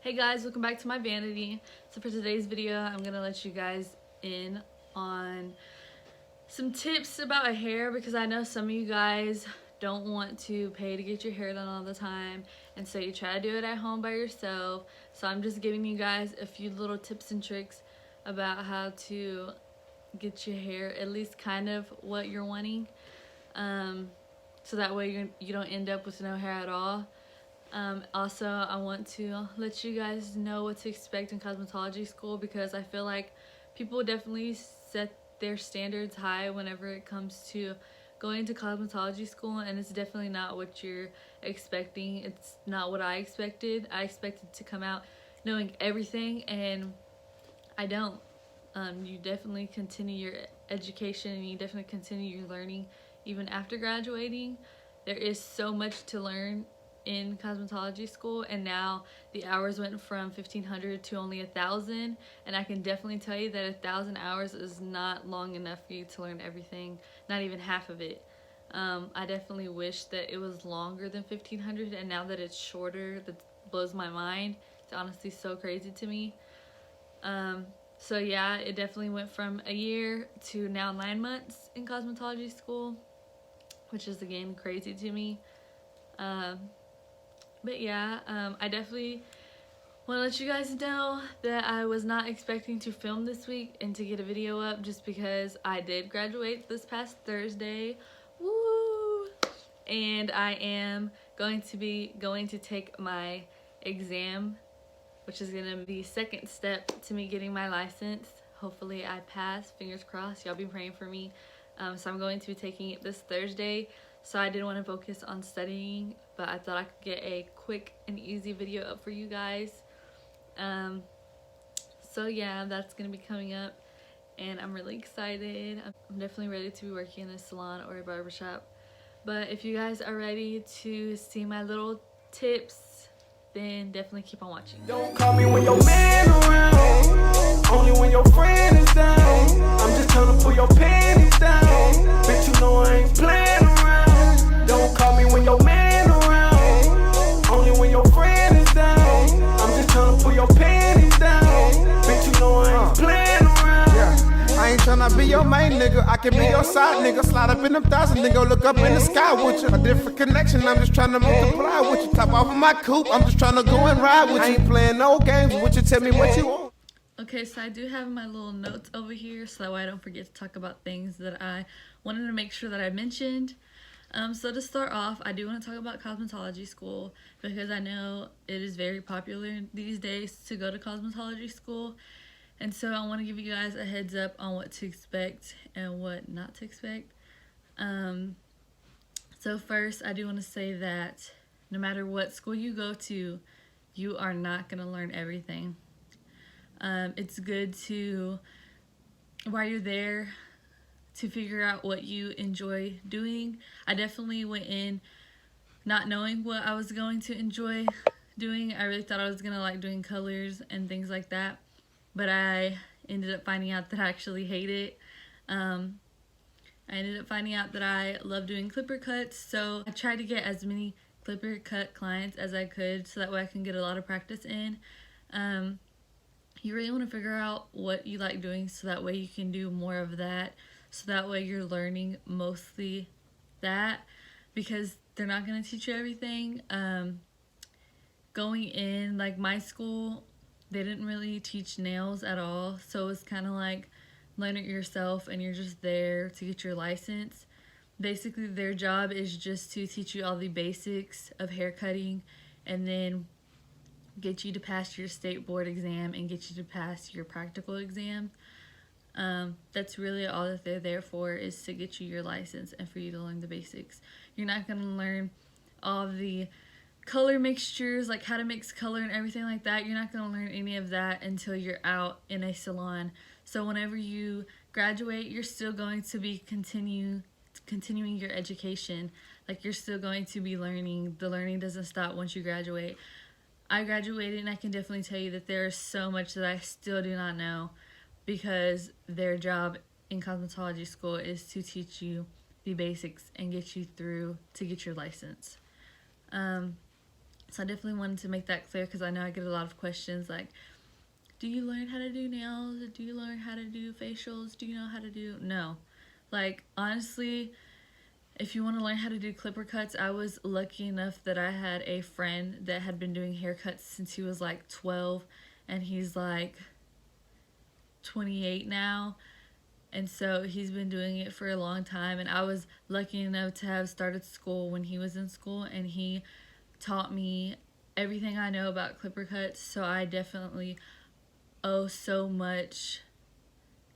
Hey guys, welcome back to my vanity. So for today's video, I'm gonna let you guys in on some tips about hair because I know some of you guys don't want to pay to get your hair done all the time, and so you try to do it at home by yourself. So I'm just giving you guys a few little tips and tricks about how to get your hair at least kind of what you're wanting, so that way you don't end up with no hair at all. Also, I want to let you guys know what to expect in cosmetology school because I feel like people definitely set their standards high whenever it comes to going to cosmetology school, and it's definitely not what you're expecting. It's not what I expected. I expected to come out knowing everything, and I don't. You definitely continue your education and you definitely continue your learning even after graduating. There is so much to learn in cosmetology school, and now the hours went from 1,500 to only 1,000, and I can definitely tell you that 1,000 hours is not long enough for you to learn everything, not even half of it. I definitely wish that it was longer than 1,500, and now that it's shorter, that blows my mind. It's honestly so crazy to me. So yeah, it definitely went from a year to now 9 months in cosmetology school, which is again crazy to me. But yeah, I definitely want to let you guys know that I was not expecting to film this week and to get a video up just because I did graduate this past Thursday. Woo! And I am going to take my exam, which is going to be the second step to me getting my license. Hopefully I pass, fingers crossed. Y'all be praying for me. So I'm going to be taking it this Thursday. So I didn't want to focus on studying, but I thought I could get a quick and easy video up for you guys. So yeah, that's going to be coming up, and I'm really excited. I'm definitely ready to be working in a salon or a barbershop. But if you guys are ready to see my little tips, then definitely keep on watching. Don't call me when your man around, only when your friend is down. I'm just trying to pull your panties down. Bitch, you know I ain't playing around. Don't call me when your man around, only when your friend is down. I'm just trying to pull your panties down. Bitch, you know I ain't playing around. Yeah, I ain't tryna be your main nigga. I can be your side nigga. Slide up in them thousand, then go look up in the sky with you. A different connection, I'm just trying to multiply with you. Top off of my coupe, I'm just trying to go and ride with you. I ain't playing no games with you. Tell me what you want. Okay, so I do have my little notes over here so that way I don't forget to talk about things that I wanted to make sure that I mentioned. So to start off, I do want to talk about cosmetology school because I know it is very popular these days to go to cosmetology school. And so I want to give you guys a heads up on what to expect and what not to expect. So first, I do want to say that no matter what school you go to, you are not going to learn everything. It's good to, while you're there, to figure out what you enjoy doing. I definitely went in not knowing what I was going to enjoy doing. I really thought I was gonna like doing colors and things like that, but I ended up finding out that I actually hate it. I ended up finding out that I love doing clipper cuts, so I tried to get as many clipper cut clients as I could so that way I can get a lot of practice in. You really want to figure out what you like doing so that way you can do more of that. So that way you're learning mostly that, because they're not going to teach you everything. Going in, like my school, they didn't really teach nails at all. So it's kind of like learn it yourself and you're just there to get your license. Basically their job is just to teach you all the basics of hair cutting and then get you to pass your state board exam and get you to pass your practical exam. That's really all that they're there for, is to get you your license and for you to learn the basics. You're not going to learn all of the color mixtures, like how to mix color and everything like that. You're not going to learn any of that until you're out in a salon. So whenever you graduate, you're still going to be continuing your education. Like you're still going to be learning. The learning doesn't stop once you graduate. I graduated and I can definitely tell you that there is so much that I still do not know, because their job in cosmetology school is to teach you the basics and get you through to get your license. So I definitely wanted to make that clear because I know I get a lot of questions like, do you learn how to do nails? Do you learn how to do facials? Do you know how to do... No. Like, honestly, if you want to learn how to do clipper cuts, I was lucky enough that I had a friend that had been doing haircuts since he was like 12, and he's like 28 now. And so he's been doing it for a long time, and I was lucky enough to have started school when he was in school, and he taught me everything I know about clipper cuts. So I definitely owe so much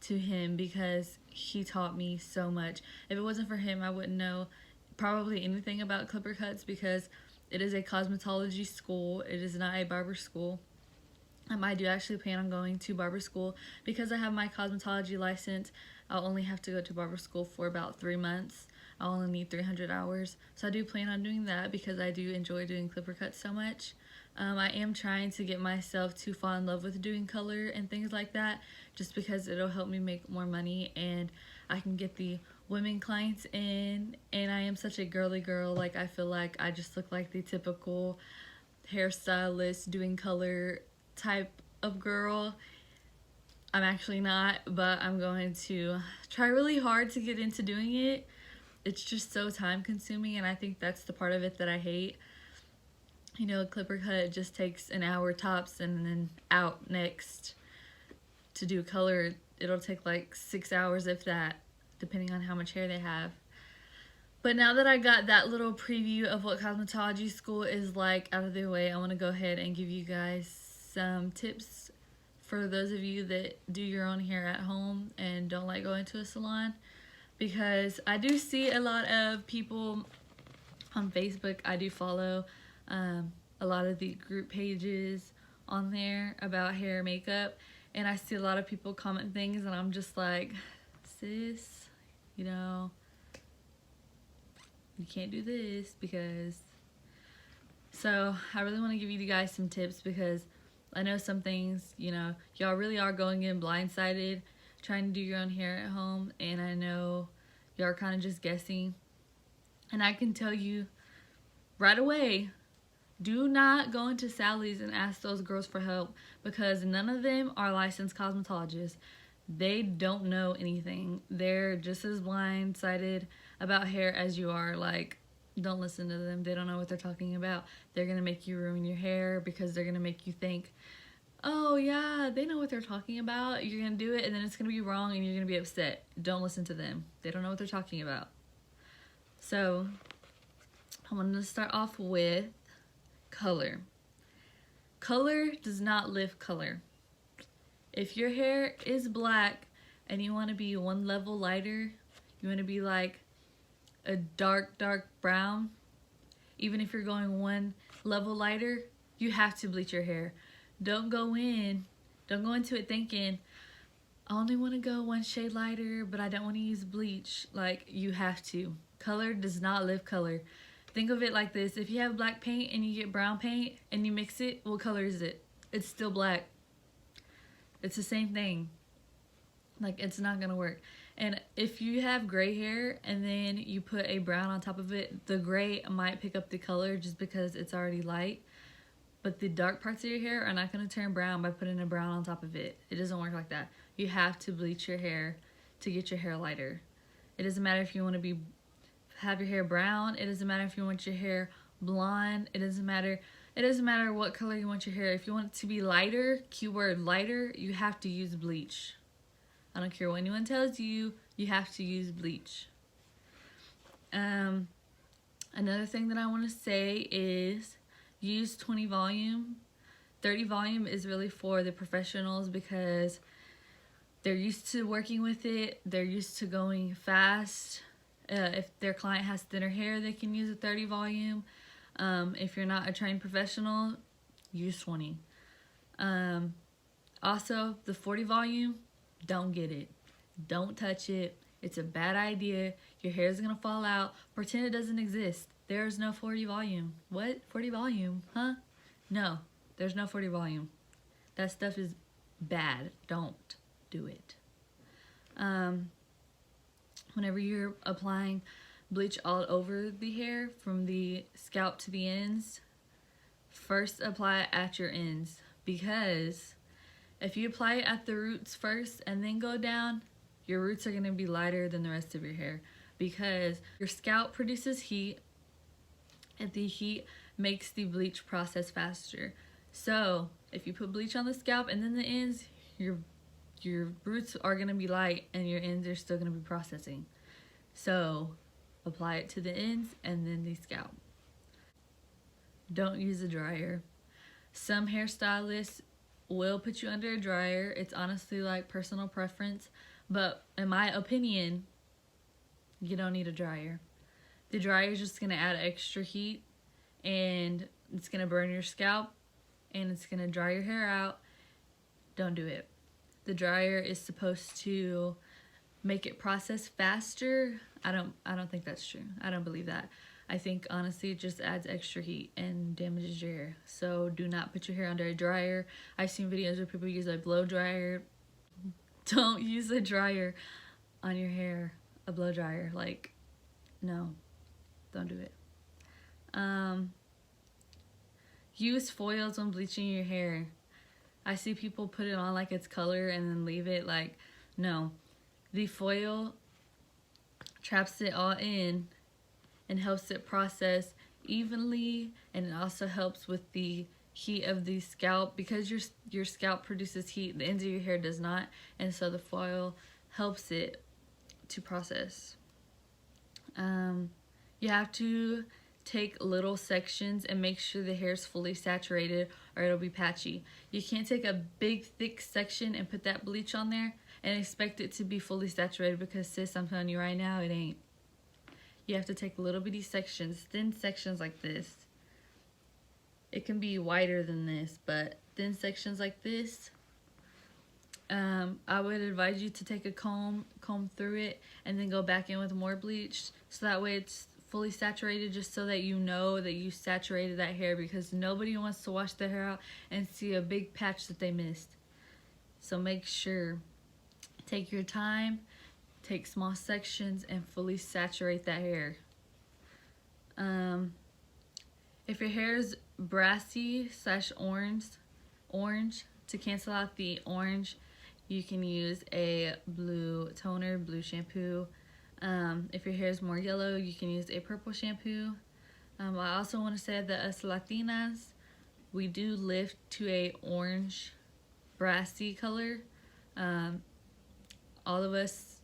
to him because he taught me so much. If it wasn't for him, I wouldn't know probably anything about clipper cuts because it is a cosmetology school. It is not a barber school. I do actually plan on going to barber school because I have my cosmetology license. I'll only have to go to barber school for about 3 months. I'll only need 300 hours. So I do plan on doing that because I do enjoy doing clipper cuts so much. I am trying to get myself to fall in love with doing color and things like that just because it'll help me make more money and I can get the women clients in. And I am such a girly girl. Like, I feel like I just look like the typical hairstylist doing color type of girl. I'm actually not, but I'm going to try really hard to get into doing it. It's just so time consuming, and I think that's the part of it that I hate. You know, a clipper cut just takes an hour tops, and then out next. To do color, it'll take like 6 hours if that, depending on how much hair they have. But now that I got that little preview of what cosmetology school is like out of the way, I want to go ahead and give you guys some tips for those of you that do your own hair at home and don't like going to a salon, because I do see a lot of people on Facebook. I do follow a lot of the group pages on there about hair and makeup, and I see a lot of people comment things and I'm just like, sis, you know, you can't do this because... So I really want to give you guys some tips because I know some things, you know, y'all really are going in blindsided trying to do your own hair at home, and I know y'all are kind of just guessing. And I can tell you right away, do not go into Sally's and ask those girls for help because none of them are licensed cosmetologists. They don't know anything. They're just as blindsided about hair as you are. Like, don't listen to them. They don't know what they're talking about. They're going to make you ruin your hair because they're going to make you think, oh yeah, they know what they're talking about. You're going to do it and then it's going to be wrong and you're going to be upset. Don't listen to them. They don't know what they're talking about. So I wanted to start off with color. Color does not lift color. If your hair is black and you want to be one level lighter, you want to be like a dark brown, even if you're going one level lighter, you have to bleach your hair. Don't go into it thinking, I only want to go one shade lighter, but I don't want to use bleach. Like, you have to. Color does not lift color. Think of it like this. If you have black paint and you get brown paint and you mix it, what color is it? It's still black. It's the same thing. Like, it's not gonna work. And if you have gray hair and then you put a brown on top of it, the gray might pick up the color just because it's already light. But the dark parts of your hair are not gonna turn brown by putting a brown on top of it. It doesn't work like that. You have to bleach your hair to get your hair lighter. It doesn't matter if you want to have your hair brown. It doesn't matter if you want your hair blonde. It doesn't matter what color you want your hair. If you want it to be lighter, keyword lighter, you have to use bleach. I don't care what anyone tells you, you have to use bleach. Another thing that I want to say is use 20 volume. 30 volume is really for the professionals because they're used to working with it. They're used to going fast. If their client has thinner hair, they can use a 30 volume. If you're not a trained professional, use 20. Also, the 40 volume, don't get it. Don't touch it. It's a bad idea. Your hair is going to fall out. Pretend it doesn't exist. There's no 40 volume. What? 40 volume? Huh? No, there's no 40 volume. That stuff is bad. Don't do it. Whenever you're applying bleach all over the hair from the scalp to the ends, first apply it at your ends, because if you apply it at the roots first and then go down, your roots are going to be lighter than the rest of your hair, because your scalp produces heat, and the heat makes the bleach process faster. So if you put bleach on the scalp and then the ends, your roots are going to be light and your ends are still going to be processing. So apply it to the ends and then the scalp. Don't use a dryer. Some hairstylists will put you under a dryer. It's honestly like personal preference, but in my opinion, you don't need a dryer. The dryer is just going to add extra heat, and it's going to burn your scalp, and it's going to dry your hair out. Don't do it. The dryer is supposed to make it process faster. I don't think that's true. I don't believe that. I think honestly it just adds extra heat and damages your hair. So do not put your hair under a dryer. I've seen videos where people use a blow dryer. Don't use a dryer on your hair. A blow dryer. Like, no. Don't do it. Use foils when bleaching your hair. I see people put it on like it's color and then leave it. Like, no. The foil traps it all in and helps it process evenly, and it also helps with the heat of the scalp, because your scalp produces heat, the ends of your hair does not, and so the foil helps it to process. You have to take little sections and make sure the hair is fully saturated, or it'll be patchy. You can't take a big thick section and put that bleach on there and expect it to be fully saturated, because sis, I'm telling you right now, it ain't. You have to take little bitty sections, thin sections like this. It can be wider than this, but thin sections like this. I would advise you to take a comb through it, and then go back in with more bleach, so that way it's fully saturated, just so that you know that you saturated that hair, because nobody wants to wash their hair out and see a big patch that they missed. So make sure, take your time, take small sections, and fully saturate that hair. If your hair is brassy / orange, to cancel out the orange, you can use a blue toner, blue shampoo. If your hair is more yellow, you can use a purple shampoo. I also want to say that us Latinas, we do lift to a orange brassy color. All of us,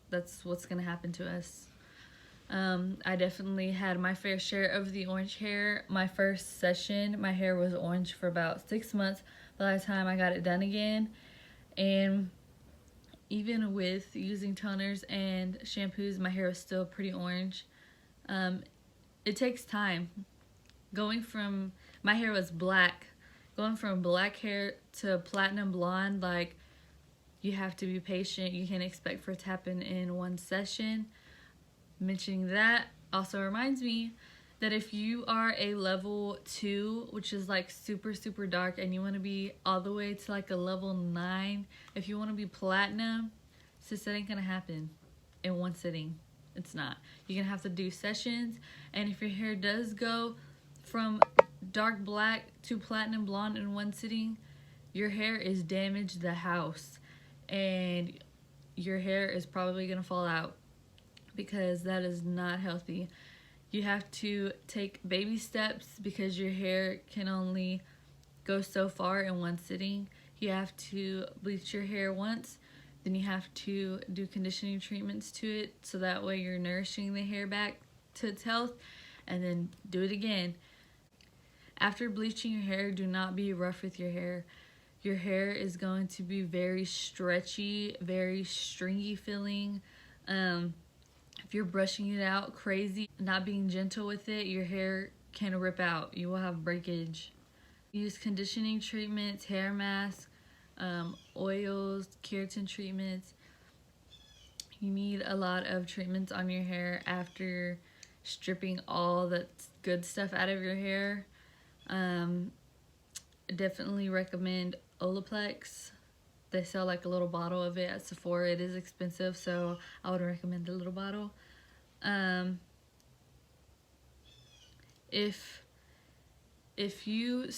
that's what's going to happen to us. I definitely had my fair share of the orange hair. My first session, my hair was orange for about 6 months by the time I got it done again. And even with using toners and shampoos, my hair was still pretty orange. It takes time. My hair was black. Going from black hair to platinum blonde, like, you have to be patient. You can't expect for it to happen in one session. Mentioning that also reminds me that if you are a level 2, which is like super dark, and you want to be all the way to like a level 9, if you want to be platinum, sis, that ain't gonna happen in one sitting. It's not. You're gonna have to do sessions, and if your hair does go from dark black to platinum blonde in one sitting, your hair is damaged the house, and your hair is probably gonna fall out, because that is not healthy. You have to take baby steps, because your hair can only go so far in one sitting. You have to bleach your hair once, then you have to do conditioning treatments to it, so that way you're nourishing the hair back to its health, and then do it again. After bleaching your hair, do not be rough with your hair. Your hair is going to be very stretchy, very stringy feeling. If you're brushing it out crazy, not being gentle with it, your hair can rip out. You will have breakage. Use conditioning treatments, hair masks, oils, keratin treatments. You need a lot of treatments on your hair after stripping all that good stuff out of your hair. Definitely recommend Olaplex. They sell like a little bottle of it at Sephora. It is expensive, so I would recommend the little bottle. If if you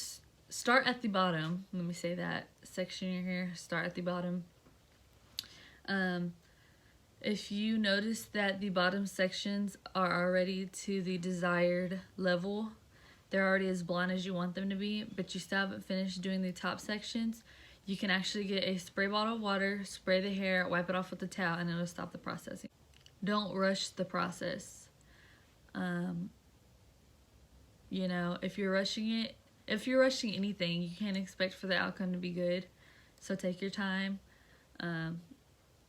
start at the bottom, let me say that, section your hair, start at the bottom. If you notice that the bottom sections are already to the desired level, they're already as blonde as you want them to be, but you still haven't finished doing the top sections, you can actually get a spray bottle of water, spray the hair, wipe it off with a towel, and it'll stop the processing. Don't rush the process. You know, if you're rushing anything, you can't expect for the outcome to be good. So take your time.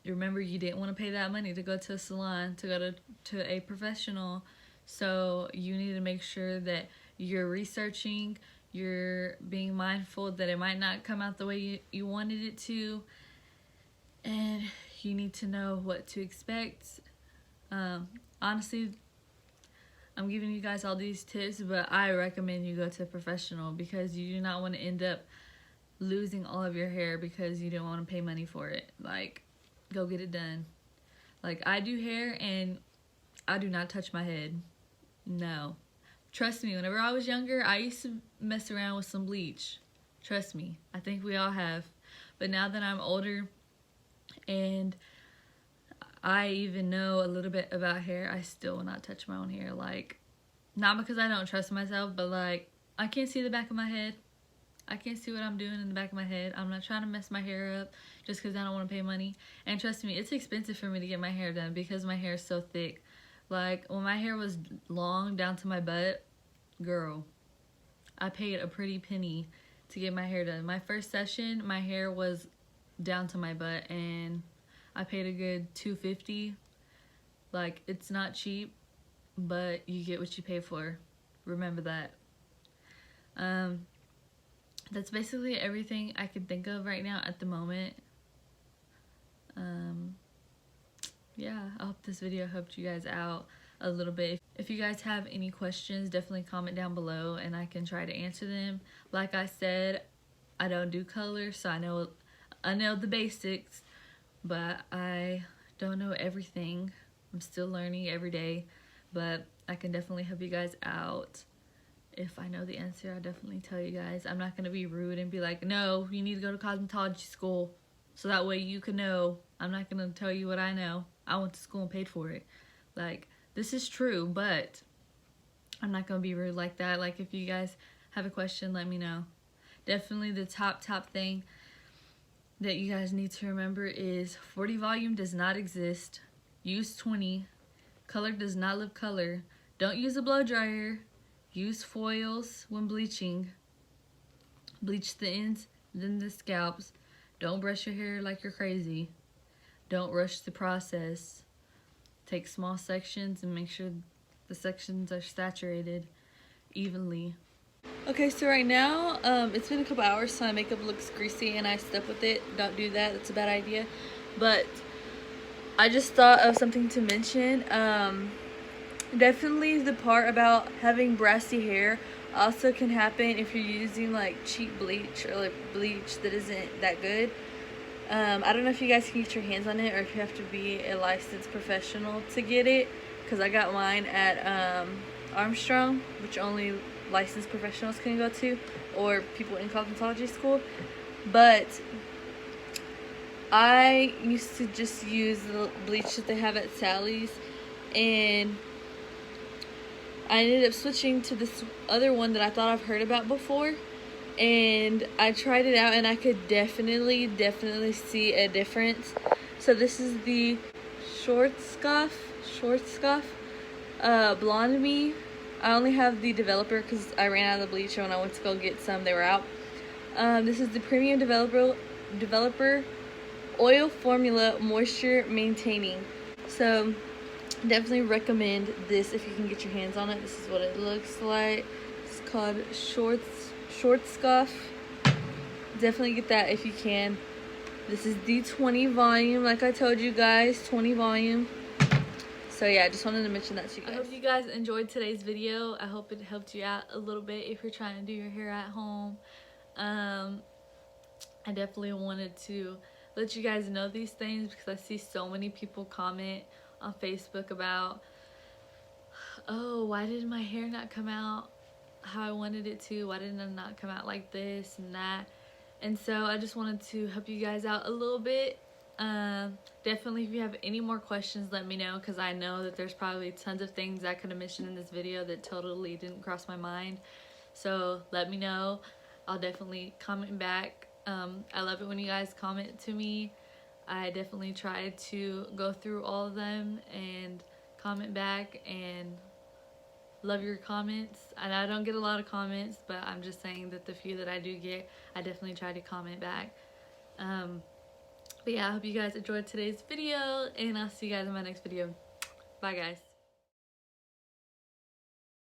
Remember, you didn't want to pay that money to go to a salon, to go to a professional. So you need to make sure that you're researching, you're being mindful that it might not come out the way you wanted it to, and you need to know what to expect. Honestly, I'm giving you guys all these tips, but I recommend you go to a professional, because you do not want to end up losing all of your hair because you didn't want to pay money for it. Like, go get it done. Like, I do hair and I do not touch my head. No. Trust me, whenever I was younger, I used to mess around with some bleach. Trust me. I think we all have. But now that I'm older and I even know a little bit about hair, I still will not touch my own hair. Like, not because I don't trust myself, but like, I can't see the back of my head. I can't see what I'm doing in the back of my head. I'm not trying to mess my hair up just because I don't want to pay money. And trust me, it's expensive for me to get my hair done because my hair is so thick. Like, when my hair was long down to my butt, girl, I paid a pretty penny to get my hair done. My first session, my hair was down to my butt, and I paid a good $250. Like, it's not cheap, but you get what you pay for. Remember that. That's basically everything I can think of right now at the moment. Yeah, I hope this video helped you guys out a little bit. If you guys have any questions, definitely comment down below and I can try to answer them. Like I said, I don't do color, so I know the basics, but I don't know everything. I'm still learning every day, but I can definitely help you guys out. If I know the answer, I'll definitely tell you guys. I'm not going to be rude and be like, no, you need to go to cosmetology school so that way you can know. I'm not going to tell you what I know. I went to school and paid for it. Like, this is true, but I'm not going to be rude like that. Like, if you guys have a question, let me know. Definitely the top thing that you guys need to remember is 40 volume does not exist. Use 20. Color does not live color. Don't use a blow dryer. Use foils when bleaching. Bleach the ends, then the scalps. Don't brush your hair like you're crazy. Don't rush the process. Take small sections and make sure the sections are saturated evenly. Okay, so right now, it's been a couple hours, so my makeup looks greasy and I slept with it. Don't do that, that's a bad idea. But I just thought of something to mention. Definitely the part about having brassy hair also can happen if you're using like cheap bleach or like bleach that isn't that good. I don't know if you guys can get your hands on it or if you have to be a licensed professional to get it, because I got mine at Armstrong, which only licensed professionals can go to, or people in cosmetology school. But I used to just use the bleach that they have at Sally's, and I ended up switching to this other one that I thought I've heard about before, and I tried it out and I could definitely see a difference. So this is the Schwarzkopf Blonde Me. I only have the developer because I ran out of the bleach, and when I went to go get some, they were out. This is the premium developer oil formula moisture maintaining. So definitely recommend this if you can get your hands on it. This is what it looks like. It's called Schwarzkopf. Definitely get that if you can. This is the 20 volume, like I told you guys, 20 volume. So yeah, I just wanted to mention that to you guys. I hope you guys enjoyed today's video. I hope it helped you out a little bit if you're trying to do your hair at home. I definitely wanted to let you guys know these things because I see so many people comment on Facebook about, oh, why did my hair not come out how I wanted it to. Why didn't it not come out like this and that? And so I just wanted to help you guys out a little bit. Definitely, if you have any more questions, let me know, because I know that there's probably tons of things I could have mentioned in this video that totally didn't cross my mind. So let me know. I'll definitely comment back. I love it when you guys comment to me. I definitely try to go through all of them and comment back, and love your comments. And I don't get a lot of comments, but I'm just saying that the few that I do get, I definitely try to comment back. But yeah, I hope you guys enjoyed today's video, and I'll see you guys in my next video. Bye guys.